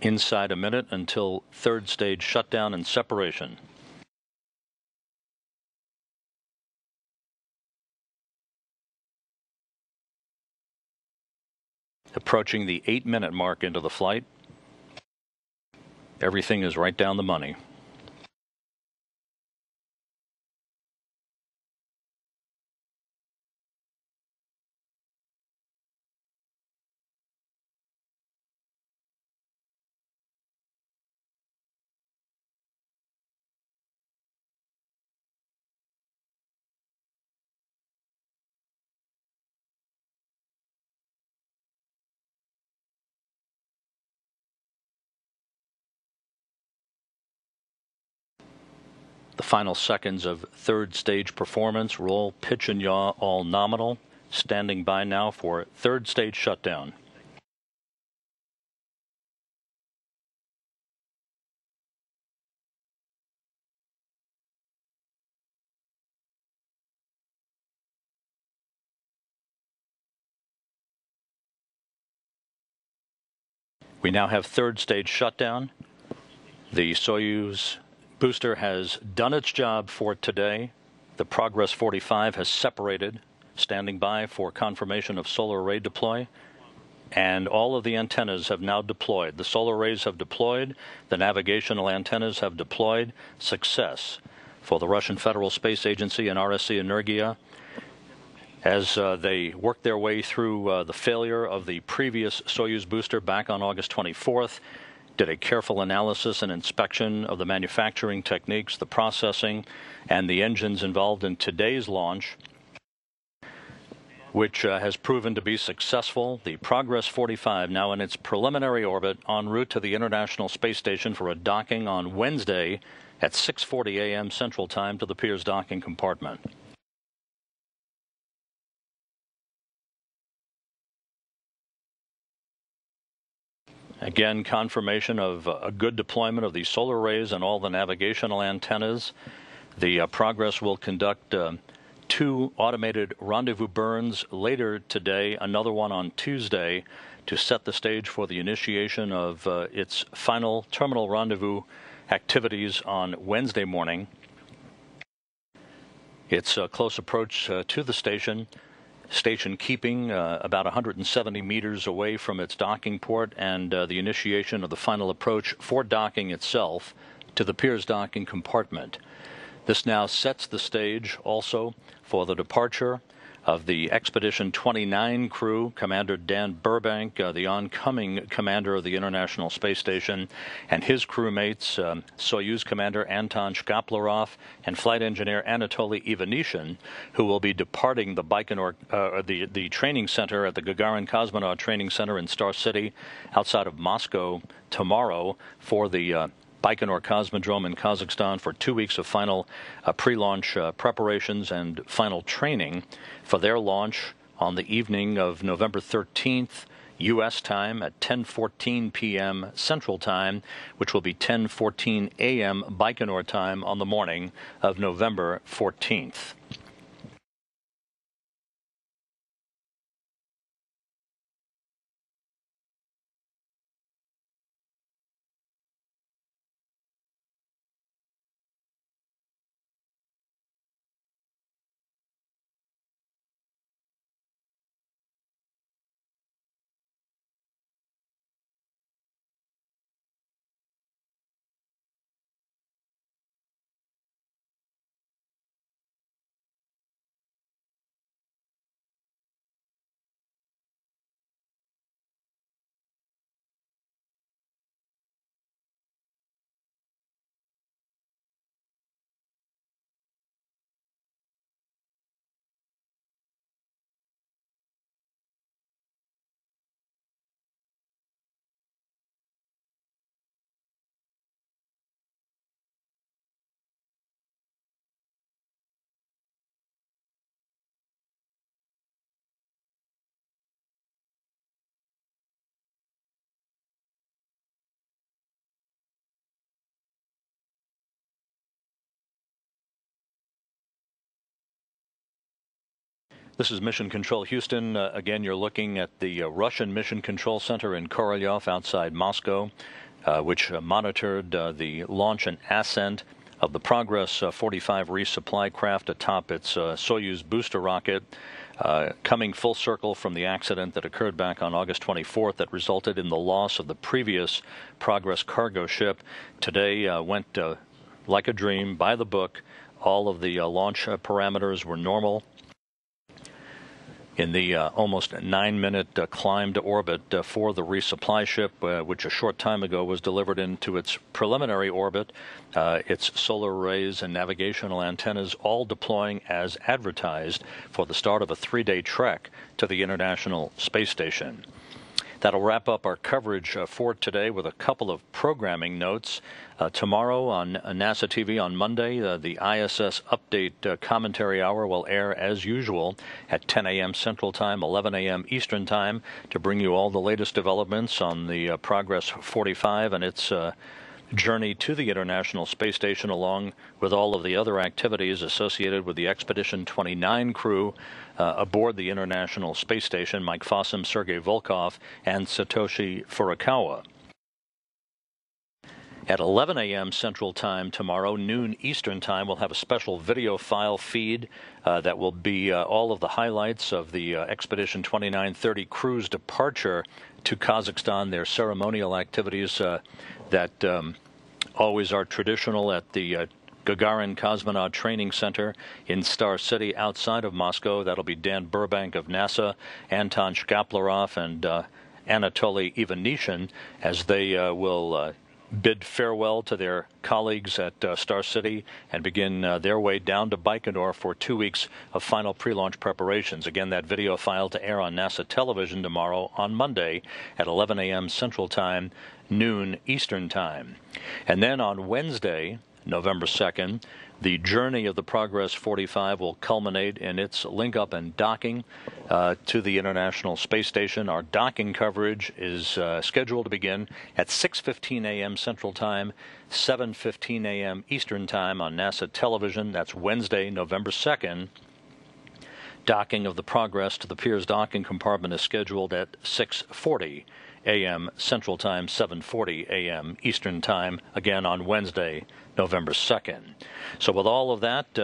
Inside a minute until third stage shutdown and separation. Approaching the 8-minute mark into the flight. Everything is right down the money. The final seconds of third stage performance. Roll, pitch, and yaw all nominal. Standing by now for third stage shutdown. We now have third stage shutdown. The Soyuz booster has done its job for today. The Progress-45 has separated, standing by for confirmation of solar array deploy. And all of the antennas have now deployed. The solar arrays have deployed. The navigational antennas have deployed. Success for the Russian Federal Space Agency and RSC Energia as they work their way through the failure of the previous Soyuz booster back on August 24th. Did a careful analysis and inspection of the manufacturing techniques, the processing, and the engines involved in today's launch, which has proven to be successful. The Progress-45 now in its preliminary orbit en route to the International Space Station for a docking on Wednesday at 6:40 a.m. Central Time to the Pirs docking compartment. Again, confirmation of a good deployment of the solar arrays and all the navigational antennas. The Progress will conduct 2 automated rendezvous burns later today, another one on Tuesday, to set the stage for the initiation of its final terminal rendezvous activities on Wednesday morning. Its close approach to the station keeping about 170 meters away from its docking port, and the initiation of the final approach for docking itself to the Pirs docking compartment. This now sets the stage also for the departure of the Expedition 29 crew, Commander Dan Burbank, the oncoming commander of the International Space Station, and his crewmates, Soyuz Commander Anton Shkaplerov and Flight Engineer Anatoly Ivanishin, who will be departing the Baikonur, the training center at the Gagarin Cosmonaut Training Center in Star City outside of Moscow tomorrow for the Baikonur Cosmodrome in Kazakhstan for 2 weeks of final pre-launch preparations and final training for their launch on the evening of November 13th, U.S. time at 10:14 p.m. Central Time, which will be 10:14 a.m. Baikonur time on the morning of November 14th. This is Mission Control Houston. Again, you're looking at the Russian Mission Control Center in Korolyov outside Moscow. which monitored the launch and ascent of the Progress-45 resupply craft atop its Soyuz booster rocket, coming full circle from the accident that occurred back on August 24th that resulted in the loss of the previous Progress cargo ship. Today went like a dream, by the book. All of the launch parameters were normal. In the almost 9-minute climb to orbit for the resupply ship, which a short time ago was delivered into its preliminary orbit, its solar arrays and navigational antennas all deploying as advertised for the start of a 3-day trek to the International Space Station. That'll wrap up our coverage for today with a couple of programming notes. Tomorrow on NASA TV on Monday, the ISS Update Commentary Hour will air as usual at 10 a.m. Central Time, 11 a.m. Eastern Time, to bring you all the latest developments on the Progress-45 and its journey to the International Space Station, along with all of the other activities associated with the Expedition 29 crew aboard the International Space Station, Mike Fossum, Sergei Volkov, and Satoshi Furukawa. At 11 a.m. Central Time tomorrow, noon Eastern Time, we'll have a special video file feed that will be all of the highlights of the Expedition 2930 crew's departure to Kazakhstan, their ceremonial activities that always are traditional at the Gagarin Cosmonaut Training Center in Star City outside of Moscow. That'll be Dan Burbank of NASA, Anton Shkaplerov, and Anatoly Ivanishin as they will bid farewell to their colleagues at Star City and begin their way down to Baikonur for 2 weeks of final pre-launch preparations. Again, that video file to air on NASA television tomorrow on Monday at 11 a.m. Central Time, noon Eastern Time. And then on Wednesday, November 2nd, the journey of the Progress-45 will culminate in its link-up and docking to the International Space Station. Our docking coverage is scheduled to begin at 6:15 a.m. Central Time, 7:15 a.m. Eastern Time on NASA television. That's Wednesday, November 2nd. Docking of the Progress to the Pirs docking compartment is scheduled at 6:40 a.m. Central Time, 7:40 a.m. Eastern Time, again on Wednesday, November 2nd. So with all of that,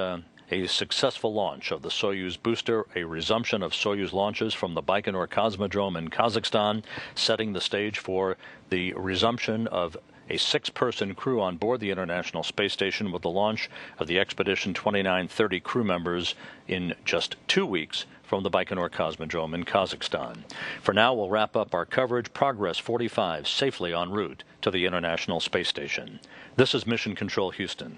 a successful launch of the Soyuz booster, a resumption of Soyuz launches from the Baikonur Cosmodrome in Kazakhstan, setting the stage for the resumption of a 6-person crew on board the International Space Station with the launch of the Expedition 2930 crew members in just 2 weeks from the Baikonur Cosmodrome in Kazakhstan. For now, we'll wrap up our coverage. Progress-45 safely en route to the International Space Station. This is Mission Control Houston.